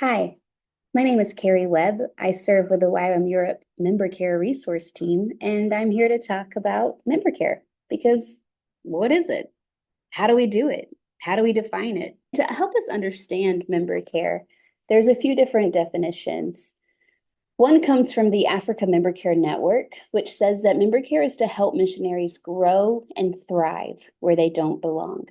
Hi, my name is Carrie Webb. I serve with the YWAM Europe Member Care Resource Team, and I'm here to talk about member care because what is it? How do we do it? How do we define it? To help us understand member care, there's a few different definitions. One comes from the Africa Member Care Network, which says that member care is to help missionaries grow and thrive where they don't belong.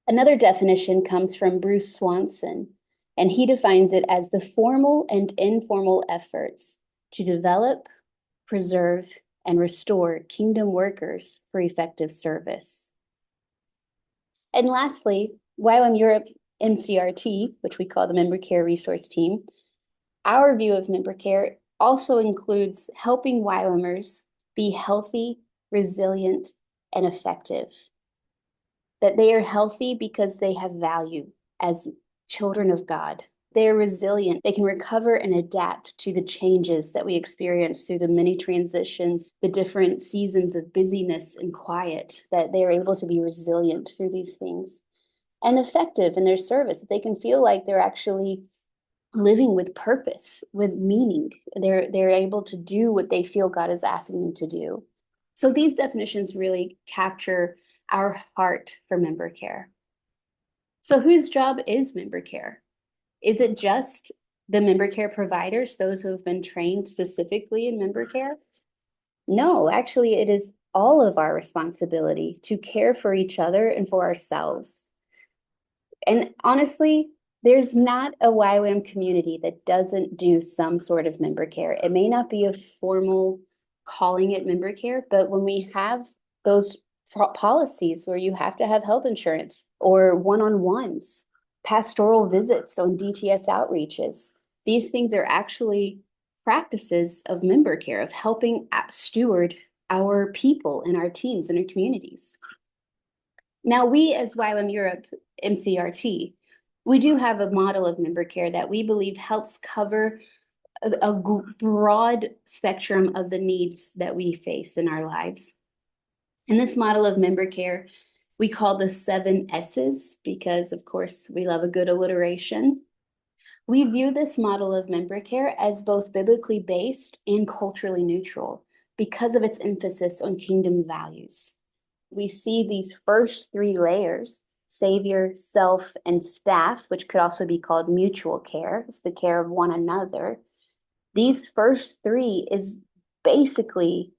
Another definition comes from Bruce Swanson, and he defines it as the formal and informal efforts to develop, preserve, and restore kingdom workers for effective service. And lastly, YWAM Europe MCRT, which we call the Member Care Resource Team, our view of member care also includes helping YWAMers be healthy, resilient, and effective. That they are healthy because they have value as children of God. They are resilient. They can recover and adapt to the changes that we experience through the many transitions, the different seasons of busyness and quiet, that they are able to be resilient through these things and effective in their service, that they can feel like they're actually living with purpose, with meaning. They're able to do what they feel God is asking them to do. So these definitions really capture our heart for member care. So whose job is member care? Is it just the member care providers, those who have been trained specifically in member care? No, actually, it is all of our responsibility to care for each other and for ourselves. And honestly, there's not a YWAM community that doesn't do some sort of member care. It may not be a formal calling it member care, but when we have those policies where you have to have health insurance or one-on-ones, pastoral visits on DTS outreaches, these things are actually practices of member care, of helping steward our people and our teams and our communities. Now, we as YWAM Europe MCRT, we do have a model of member care that we believe helps cover a broad spectrum of the needs that we face in our lives. In this model of member care, we call the 7 S's because, of course, we love a good alliteration. We view this model of member care as both biblically based and culturally neutral because of its emphasis on kingdom values. We see these first 3 layers, Savior, self, and staff, which could also be called mutual care. It's the care of one another. These first 3 is basically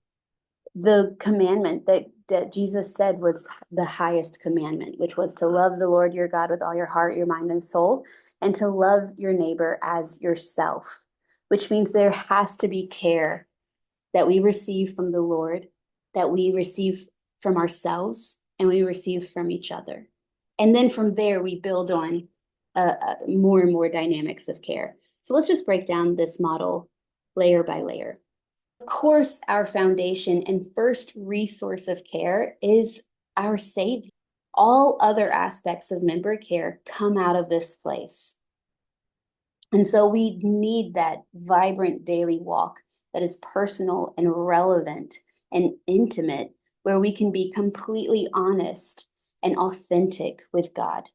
the commandment that Jesus said was the highest commandment, which was to love the Lord your God with all your heart, your mind, and soul, and to love your neighbor as yourself, which means there has to be care that we receive from the Lord, that we receive from ourselves, and we receive from each other. And then from there, we build on more and more dynamics of care. So let's just break down this model layer by layer. Of course, our foundation and first resource of care is our Savior. All other aspects of member care come out of this place. And so we need that vibrant daily walk that is personal and relevant and intimate, where we can be completely honest and authentic with God,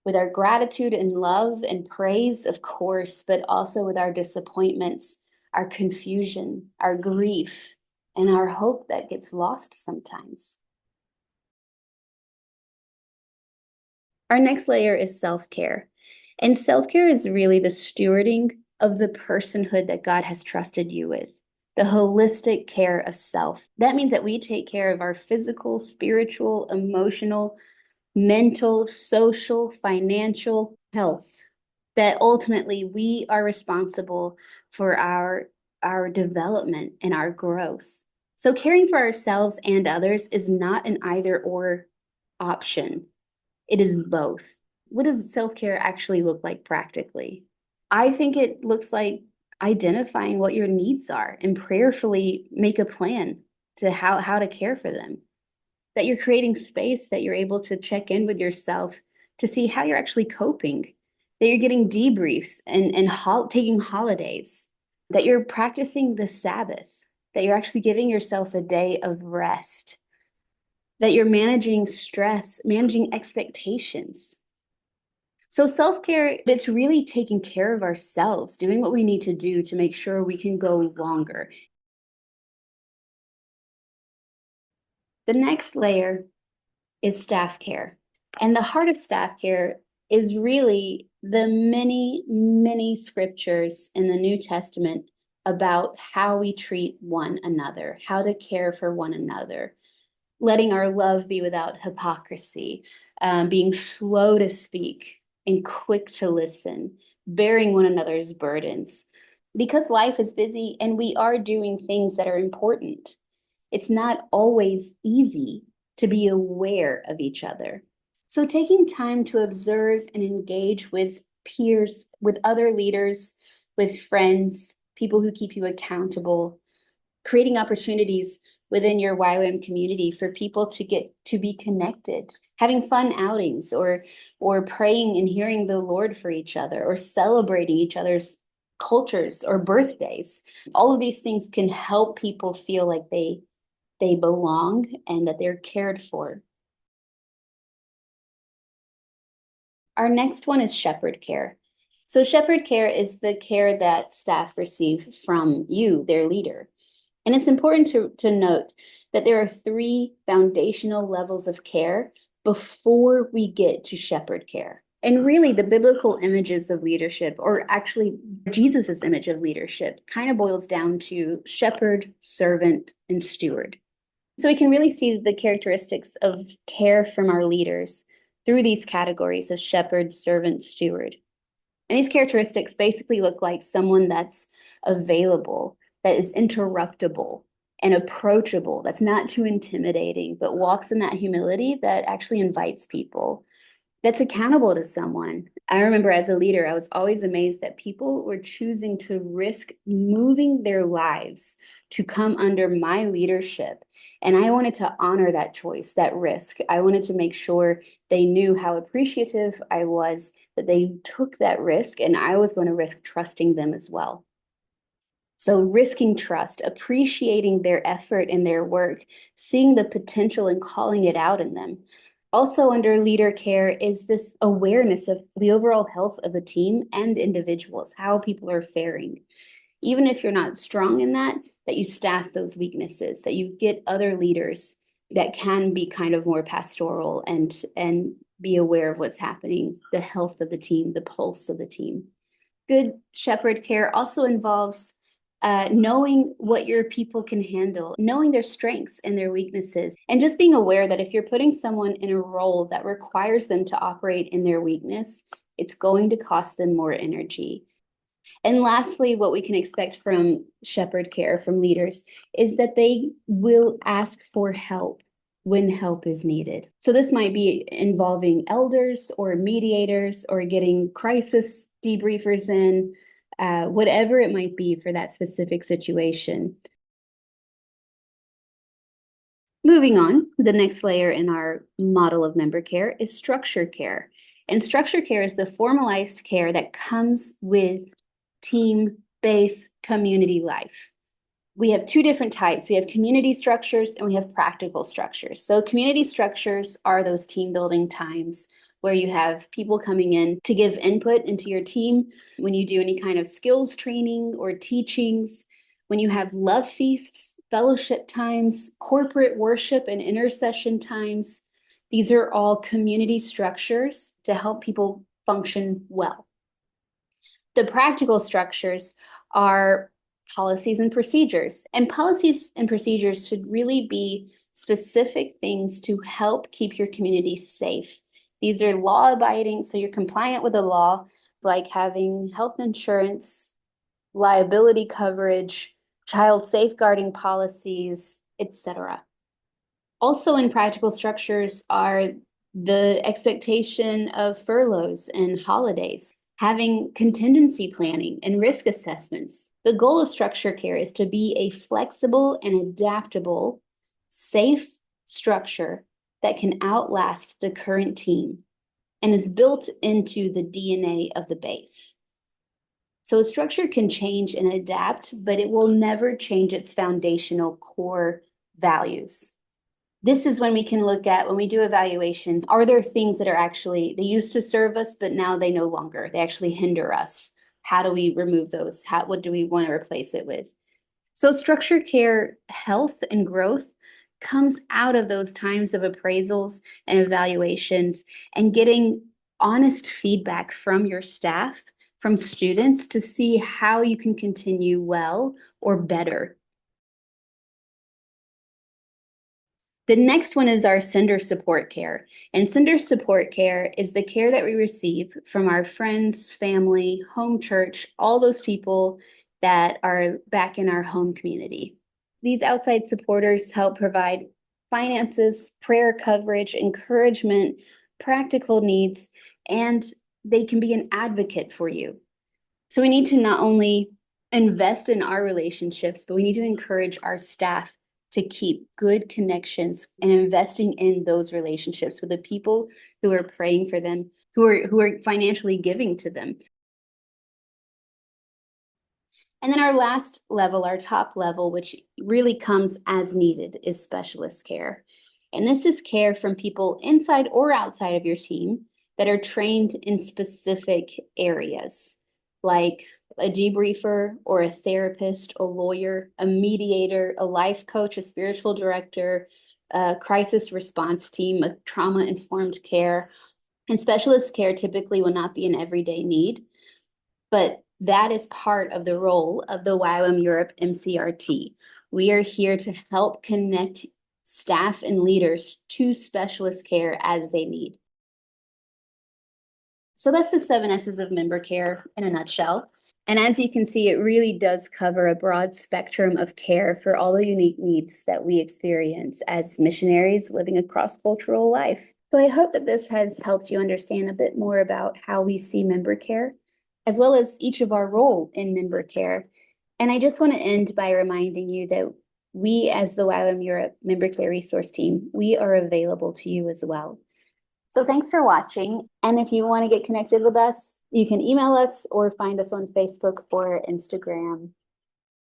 with our gratitude and love and praise, of course, but also with our disappointments, our confusion, our grief, and our hope that gets lost sometimes. Our next layer is self-care. And self-care is really the stewarding of the personhood that God has trusted you with, the holistic care of self. That means that we take care of our physical, spiritual, emotional, mental, social, financial health, that ultimately we are responsible for our development and our growth. So caring for ourselves and others is not an either or option. It is both. What does self-care actually look like practically? I think it looks like identifying what your needs are and prayerfully make a plan to how to care for them. That you're creating space, that you're able to check in with yourself to see how you're actually coping, that you're getting debriefs and taking holidays, that you're practicing the Sabbath, that you're actually giving yourself a day of rest, that you're managing stress, managing expectations. So self-care, it's really taking care of ourselves, doing what we need to do to make sure we can go longer. The next layer is staff care. And the heart of staff care is really the many, many scriptures in the New Testament about how we treat one another, how to care for one another, letting our love be without hypocrisy, being slow to speak and quick to listen, bearing one another's burdens. Because life is busy and we are doing things that are important, it's not always easy to be aware of each other. So, taking time to observe and engage with peers, with other leaders, with friends, people who keep you accountable, creating opportunities within your YWAM community for people to get to be connected, having fun outings or praying and hearing the Lord for each other or celebrating each other's cultures or birthdays. All of these things can help people feel like they belong and that they're cared for. Our next one is shepherd care. So shepherd care is the care that staff receive from you, their leader. And it's important to note that there are three foundational levels of care before we get to shepherd care. And really, the biblical images of leadership, or actually Jesus's image of leadership, kind of boils down to shepherd, servant, and steward. So we can really see the characteristics of care from our leaders through these categories of shepherd, servant, steward. And these characteristics basically look like someone that's available, that is interruptible and approachable, that's not too intimidating, but walks in that humility that actually invites people, that's accountable to someone. I remember as a leader, I was always amazed that people were choosing to risk moving their lives to come under my leadership. And I wanted to honor that choice, that risk. I wanted to make sure they knew how appreciative I was that they took that risk, and I was going to risk trusting them as well. So risking trust, appreciating their effort and their work, seeing the potential and calling it out in them. Also under leader care is this awareness of the overall health of the team and individuals, how people are faring. Even if you're not strong in that, that you staff those weaknesses, that you get other leaders that can be kind of more pastoral and be aware of what's happening, the health of the team, the pulse of the team. Good shepherd care also involves knowing what your people can handle, knowing their strengths and their weaknesses, and just being aware that if you're putting someone in a role that requires them to operate in their weakness, it's going to cost them more energy. And lastly, what we can expect from shepherd care, from leaders, is that they will ask for help when help is needed. So this might be involving elders or mediators or getting crisis debriefers in, whatever it might be for that specific situation. Moving on, the next layer in our model of member care is structure care. And structure care is the formalized care that comes with team-based community life. We have two different types. We have community structures and we have practical structures. So community structures are those team building times where you have people coming in to give input into your team, when you do any kind of skills training or teachings, when you have love feasts, fellowship times, corporate worship and intercession times. These are all community structures to help people function well. The practical structures are policies and procedures. And policies and procedures should really be specific things to help keep your community safe. These are law abiding, so you're compliant with the law, like having health insurance, liability coverage, child safeguarding policies, etc. Also in practical structures are the expectation of furloughs and holidays, having contingency planning and risk assessments. The goal of structure care is to be a flexible and adaptable, safe structure that can outlast the current team and is built into the DNA of the base. So a structure can change and adapt, but it will never change its foundational core values. This is when we can look at, when we do evaluations, are there things that are actually, they used to serve us, but now they no longer, they actually hinder us. How do we remove those? What do we want to replace it with? So structured care health and growth comes out of those times of appraisals and evaluations and getting honest feedback from your staff, from students to see how you can continue well or better. The next one is our sender support care. And sender support care is the care that we receive from our friends, family, home church, all those people that are back in our home community. These outside supporters help provide finances, prayer coverage, encouragement, practical needs, and they can be an advocate for you. So we need to not only invest in our relationships, but we need to encourage our staff to keep good connections and investing in those relationships with the people who are praying for them, who are financially giving to them. And then our last level, our top level, which really comes as needed, is specialist care. And this is care from people inside or outside of your team that are trained in specific areas, like a debriefer or a therapist, a lawyer, a mediator, a life coach, a spiritual director, a crisis response team, a trauma-informed care. And specialist care typically will not be an everyday need, but that is part of the role of the YWAM Europe MCRT. We are here to help connect staff and leaders to specialist care as they need. So that's the 7 S's of member care in a nutshell. And as you can see, it really does cover a broad spectrum of care for all the unique needs that we experience as missionaries living a cross-cultural life. So I hope that this has helped you understand a bit more about how we see member care, as well as each of our role in member care. And I just want to end by reminding you that we, as the YWAM Europe Member Care Resource Team, we are available to you as well. So thanks for watching. And if you want to get connected with us, you can email us or find us on Facebook or Instagram.